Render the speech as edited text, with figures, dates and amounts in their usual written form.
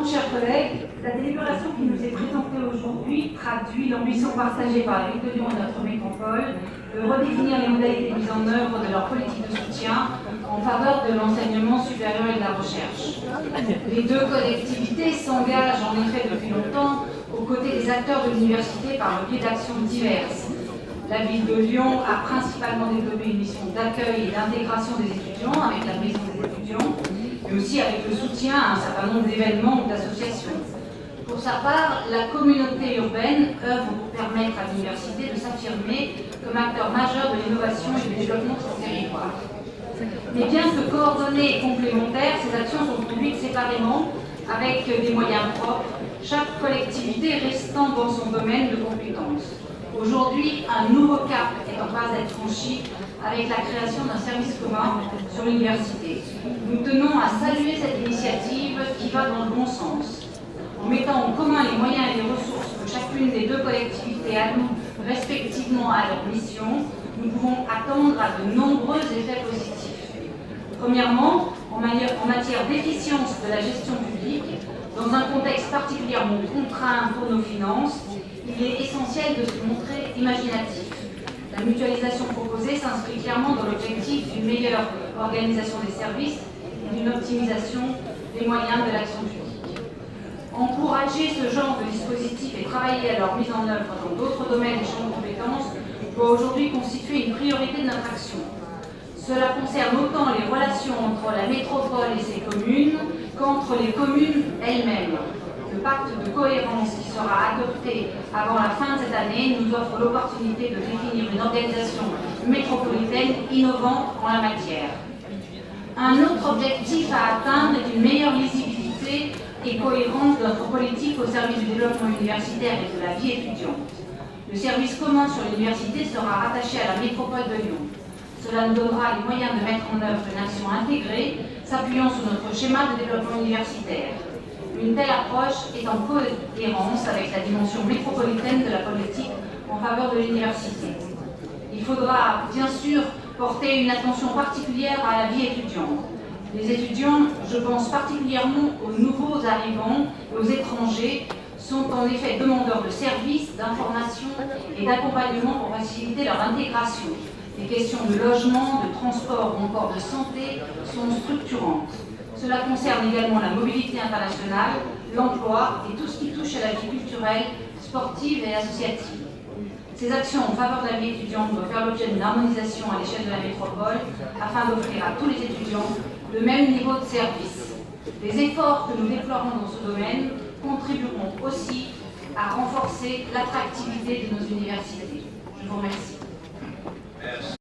Présidente, chers collègues, la délibération qui nous est présentée aujourd'hui traduit l'ambition partagée par la Ville de Lyon et notre métropole de redéfinir les modalités de mise en œuvre de leur politique de soutien en faveur de l'enseignement supérieur et de la recherche. Les deux collectivités s'engagent en effet depuis longtemps aux côtés des acteurs de l'université par le biais d'actions diverses. La Ville de Lyon a principalement développé une mission d'accueil et d'intégration des étudiants avec la maison des étudiants, mais aussi avec le soutien à un certain nombre d'événements ou d'associations. Pour sa part, la communauté urbaine œuvre pour permettre à l'université de s'affirmer comme acteur majeur de l'innovation et du développement de son territoire. Mais bien que coordonnées et complémentaires, ces actions sont conduites séparément avec des moyens propres, chaque collectivité restant dans son domaine de compétences. Aujourd'hui, un nouveau cap est en passe d'être franchi avec la création d'un service commun sur l'université. Nous tenons à saluer cette initiative qui va dans le bon sens. En mettant en commun les moyens et les ressources que chacune des deux collectivités alloue respectivement à leur mission, nous pouvons attendre à de nombreux effets positifs. Premièrement, en matière d'efficience de la gestion publique, dans un contexte particulièrement contraint pour nos finances, il est essentiel de se montrer imaginatif. La mutualisation proposée s'inscrit clairement dans l'objectif d'une meilleure organisation des services et d'une optimisation des moyens de l'action publique. Encourager ce genre de dispositifs et travailler à leur mise en œuvre dans d'autres domaines et champs de compétences doit aujourd'hui constituer une priorité de notre action. Cela concerne autant les relations entre la métropole et ses communes qu'entre les communes elles-mêmes. Le pacte de cohérence qui sera adopté avant la fin de cette année nous offre l'opportunité de définir une organisation métropolitaine innovante en la matière. Un autre objectif à atteindre est une meilleure lisibilité et cohérence de notre politique au service du développement universitaire et de la vie étudiante. Le service commun sur l'université sera rattaché à la métropole de Lyon. Cela nous donnera les moyens de mettre en œuvre une action intégrée, s'appuyant sur notre schéma de développement universitaire. Une telle approche est en cohérence avec la dimension métropolitaine de la politique en faveur de l'université. Il faudra bien sûr porter une attention particulière à la vie étudiante. Les étudiants, je pense particulièrement aux nouveaux arrivants et aux étrangers, sont en effet demandeurs de services, d'informations et d'accompagnement pour faciliter leur intégration. Les questions de logement, de transport ou encore de santé sont structurantes. Cela concerne également la mobilité internationale, l'emploi et tout ce qui touche à la vie culturelle, sportive et associative. Ces actions en faveur de la vie étudiante doivent faire l'objet d'une harmonisation à l'échelle de la métropole afin d'offrir à tous les étudiants le même niveau de service. Les efforts que nous déploierons dans ce domaine contribueront aussi à renforcer l'attractivité de nos universités. Je vous remercie.